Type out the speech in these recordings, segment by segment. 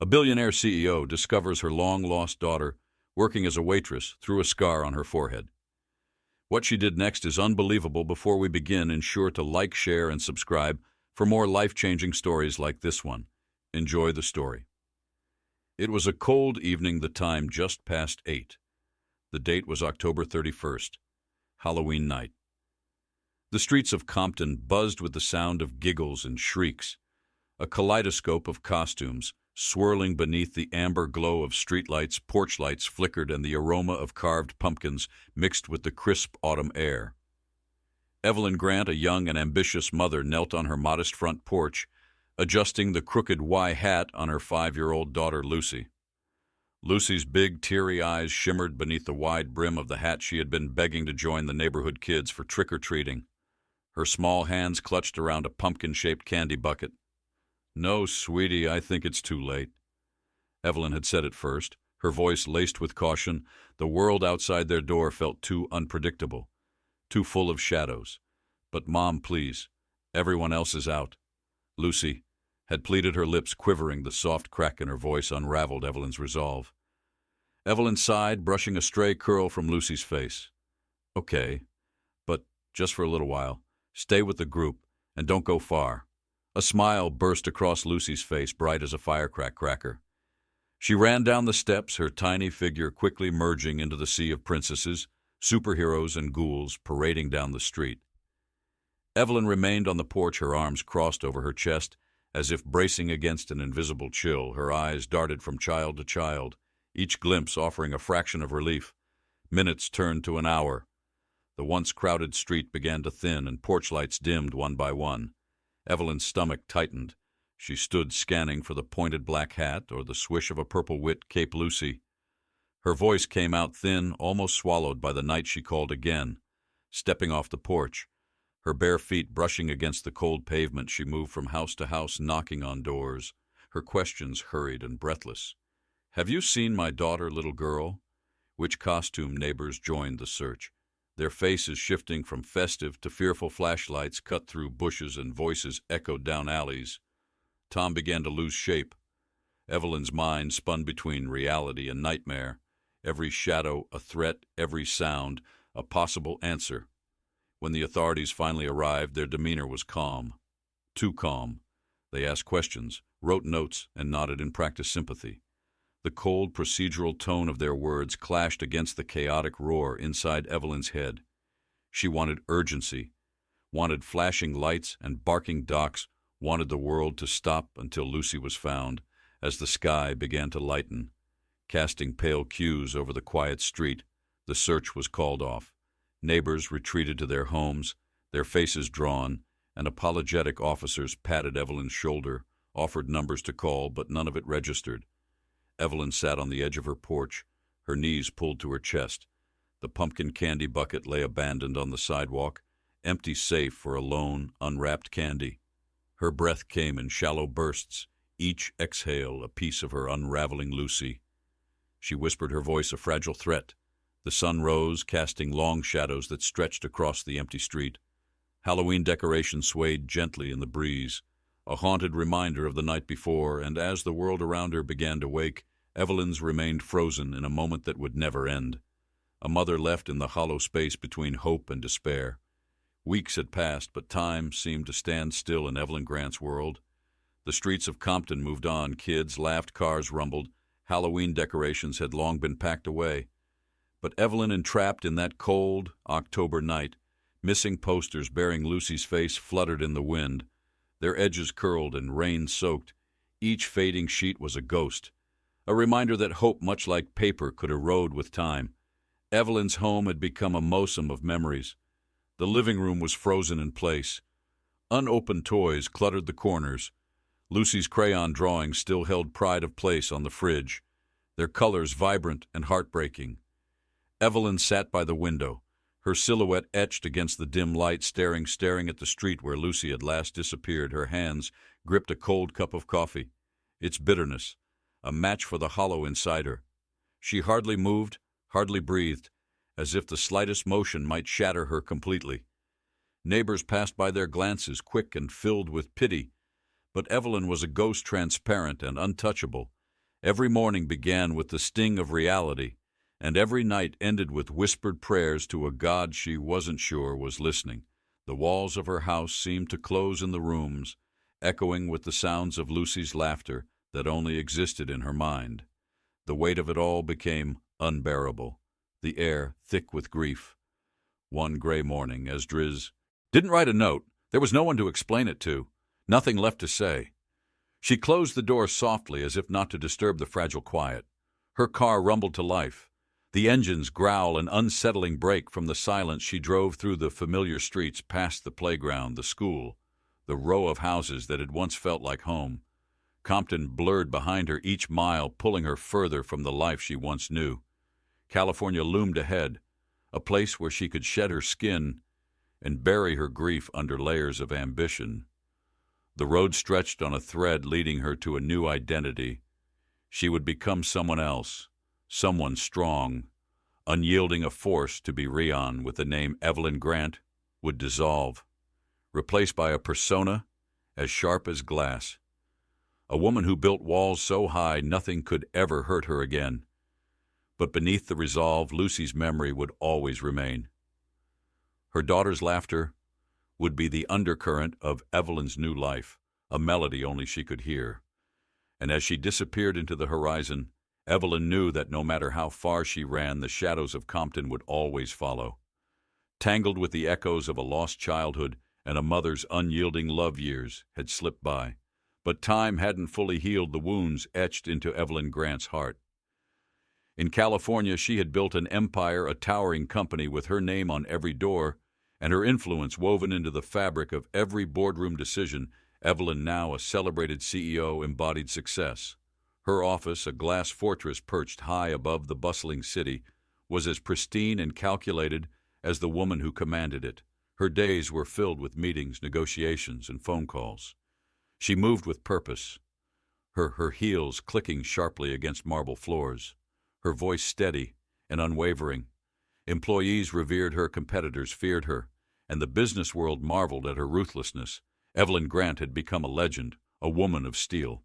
A billionaire CEO discovers her long-lost daughter working as a waitress through a scar on her forehead. What she did next is unbelievable. Before we begin, ensure to like, share, and subscribe for more life-changing stories like this one. Enjoy the story. It was a cold evening, the time just past 8. The date was October 31st, Halloween night. The streets of Compton buzzed with the sound of giggles and shrieks, a kaleidoscope of costumes swirling beneath the amber glow of streetlights. Porch lights flickered, and the aroma of carved pumpkins mixed with the crisp autumn air. Evelyn Grant, a young and ambitious mother, knelt on her modest front porch, adjusting the crooked Y hat on her 5-year-old daughter Lucy. Lucy's big, teary eyes shimmered beneath the wide brim of the hat. She had been begging to join the neighborhood kids for trick-or-treating. Her small hands clutched around a pumpkin-shaped candy bucket. "No, sweetie, I think it's too late." Evelyn had said it first, her voice laced with caution. The world outside their door felt too unpredictable, too full of shadows. "But Mom, please, everyone else is out." Lucy had pleaded, her lips quivering. The soft crack in her voice unraveled Evelyn's resolve. Evelyn sighed, brushing a stray curl from Lucy's face. "Okay, but just for a little while. Stay with the group, and don't go far." A smile burst across Lucy's face, bright as a firecracker. She ran down the steps, her tiny figure quickly merging into the sea of princesses, superheroes, and ghouls parading down the street. Evelyn remained on the porch, her arms crossed over her chest, as if bracing against an invisible chill. Her eyes darted from child to child, each glimpse offering a fraction of relief. Minutes turned to an hour. The once crowded street began to thin, and porch lights dimmed one by one. Evelyn's stomach tightened. She stood scanning for the pointed black hat or the swish of a purple wit cape. "Lucy." Her voice came out thin, almost swallowed by the night. She called again. Stepping off the porch, her bare feet brushing against the cold pavement, she moved from house to house, knocking on doors, her questions hurried and breathless. "Have you seen my daughter, little girl?" Which costume? Neighbors joined the search, their faces shifting from festive to fearful. Flashlights cut through bushes and voices echoed down alleys. Tom began to lose shape. Evelyn's mind spun between reality and nightmare, every shadow a threat, every sound a possible answer. When the authorities finally arrived, their demeanor was calm. Too calm. They asked questions, wrote notes, and nodded in practiced sympathy. The cold, procedural tone of their words clashed against the chaotic roar inside Evelyn's head. She wanted urgency, wanted flashing lights and barking docs, wanted the world to stop until Lucy was found. As the sky began to lighten, casting pale cues over the quiet street, the search was called off. Neighbors retreated to their homes, their faces drawn, and apologetic officers patted Evelyn's shoulder, offered numbers to call, but none of it registered. Evelyn sat on the edge of her porch, her knees pulled to her chest. The pumpkin candy bucket lay abandoned on the sidewalk, empty save for a lone, unwrapped candy. Her breath came in shallow bursts, each exhale a piece of her unraveling Lucy. She whispered, her voice a fragile threat. The sun rose, casting long shadows that stretched across the empty street. Halloween decorations swayed gently in the breeze, a haunted reminder of the night before, and as the world around her began to wake, Evelyn's remained frozen in a moment that would never end. A mother left in the hollow space between hope and despair. Weeks had passed, but time seemed to stand still in Evelyn Grant's world. The streets of Compton moved on, kids laughed, cars rumbled, Halloween decorations had long been packed away. But Evelyn, entrapped in that cold October night, missing posters bearing Lucy's face fluttered in the wind, their edges curled and rain-soaked. Each fading sheet was a ghost, a reminder that hope, much like paper, could erode with time. Evelyn's home had become a mosaic of memories. The living room was frozen in place. Unopened toys cluttered the corners. Lucy's crayon drawings still held pride of place on the fridge, their colors vibrant and heartbreaking. Evelyn sat by the window, her silhouette etched against the dim light, staring at the street where Lucy had last disappeared. Her hands gripped a cold cup of coffee, its bitterness a match for the hollow inside her. She hardly moved, hardly breathed, as if the slightest motion might shatter her completely. Neighbors passed by, their glances quick and filled with pity, but Evelyn was a ghost, transparent and untouchable. Every morning began with the sting of reality, and every night ended with whispered prayers to a God she wasn't sure was listening. The walls of her house seemed to close in the rooms, echoing with the sounds of Lucy's laughter that only existed in her mind. The weight of it all became unbearable, the air thick with grief. One gray morning, as Driz didn't write a note, there was no one to explain it to, nothing left to say. She closed the door softly as if not to disturb the fragile quiet. Her car rumbled to life. The engine's growl and unsettling break from the silence. She drove through the familiar streets, past the playground, the school, the row of houses that had once felt like home. Compton blurred behind her each mile, pulling her further from the life she once knew. California loomed ahead, a place where she could shed her skin and bury her grief under layers of ambition. The road stretched on a thread leading her to a new identity. She would become someone else, someone strong, unyielding, a force to be reckoned with. The name Evelyn Grant would dissolve, replaced by a persona as sharp as glass. A woman who built walls so high nothing could ever hurt her again. But beneath the resolve, Lucy's memory would always remain. Her daughter's laughter would be the undercurrent of Evelyn's new life, a melody only she could hear. And as she disappeared into the horizon, Evelyn knew that no matter how far she ran, the shadows of Compton would always follow. Tangled with the echoes of a lost childhood and a mother's unyielding love, years had slipped by, but time hadn't fully healed the wounds etched into Evelyn Grant's heart. In California, she had built an empire, a towering company with her name on every door, and her influence woven into the fabric of every boardroom decision. Evelyn, now a celebrated CEO, embodied success. Her office, a glass fortress perched high above the bustling city, was as pristine and calculated as the woman who commanded it. Her days were filled with meetings, negotiations, and phone calls. She moved with purpose, her heels clicking sharply against marble floors, her voice steady and unwavering. Employees revered her, competitors feared her, and the business world marveled at her ruthlessness. Evelyn Grant had become a legend, a woman of steel.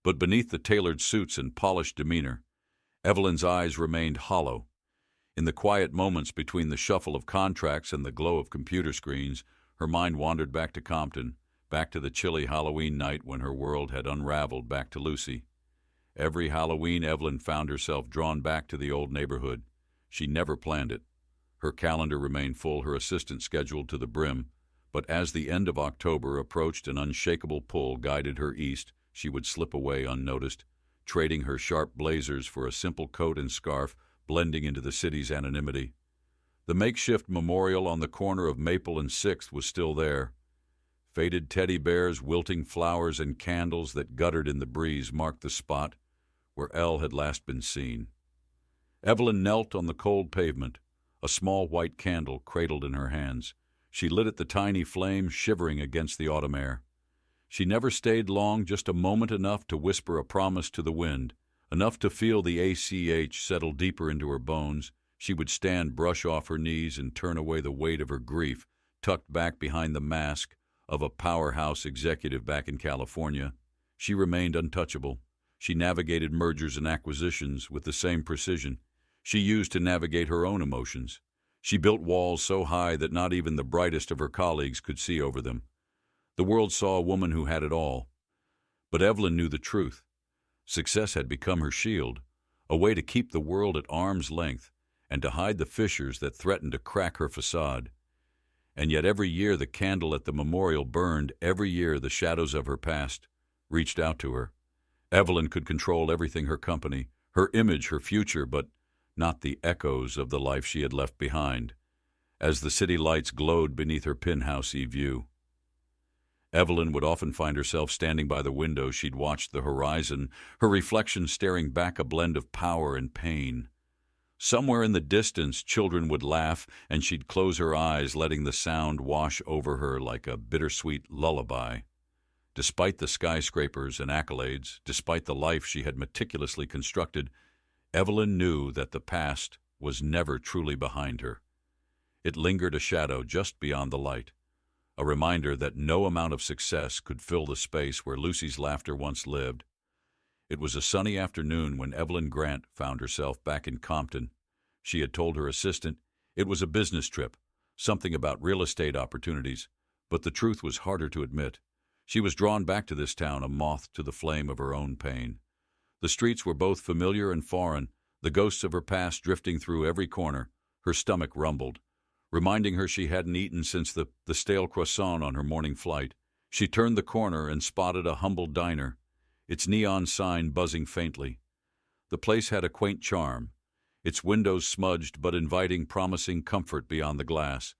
But beneath the tailored suits and polished demeanor, Evelyn's eyes remained hollow. In the quiet moments between the shuffle of contracts and the glow of computer screens, her mind wandered back to Compton, back to the chilly Halloween night when her world had unraveled, back to Lucy. Every Halloween, Evelyn found herself drawn back to the old neighborhood. She never planned it. Her calendar remained full, her assistant scheduled to the brim, but as the end of October approached, an unshakable pull guided her east. She would slip away unnoticed, trading her sharp blazers for a simple coat and scarf, blending into the city's anonymity. The makeshift memorial on the corner of Maple and 6th was still there. Faded teddy bears, wilting flowers, and candles that guttered in the breeze marked the spot where Elle had last been seen. Evelyn knelt on the cold pavement, a small white candle cradled in her hands. She lit at the tiny flame, shivering against the autumn air. She never stayed long, just a moment, enough to whisper a promise to the wind, enough to feel the ACH settle deeper into her bones. She would stand, brush off her knees, and turn away the weight of her grief, tucked back behind the mask of a powerhouse executive back in California. She remained untouchable. She navigated mergers and acquisitions with the same precision she used to navigate her own emotions. She built walls so high that not even the brightest of her colleagues could see over them. The world saw a woman who had it all. But Evelyn knew the truth. Success had become her shield, a way to keep the world at arm's length and to hide the fissures that threatened to crack her facade. And yet every year the candle at the memorial burned, every year the shadows of her past reached out to her. Evelyn could control everything: her company, her image, her future, but not the echoes of the life she had left behind, as the city lights glowed beneath her penthousey view. Evelyn would often find herself standing by the window. She'd watch the horizon, her reflection staring back, a blend of power and pain. Somewhere in the distance, children would laugh, and she'd close her eyes, letting the sound wash over her like a bittersweet lullaby. Despite the skyscrapers and accolades, despite the life she had meticulously constructed, Evelyn knew that the past was never truly behind her. It lingered, a shadow just beyond the light, a reminder that no amount of success could fill the space where Lucy's laughter once lived. It was a sunny afternoon when Evelyn Grant found herself back in Compton. She had told her assistant it was a business trip, something about real estate opportunities, but the truth was harder to admit. She was drawn back to this town, a moth to the flame of her own pain. The streets were both familiar and foreign, the ghosts of her past drifting through every corner. Her stomach rumbled, reminding her she hadn't eaten since the stale croissant on her morning flight. She turned the corner and spotted a humble diner, its neon sign buzzing faintly. The place had a quaint charm, its windows smudged but inviting, promising comfort beyond the glass.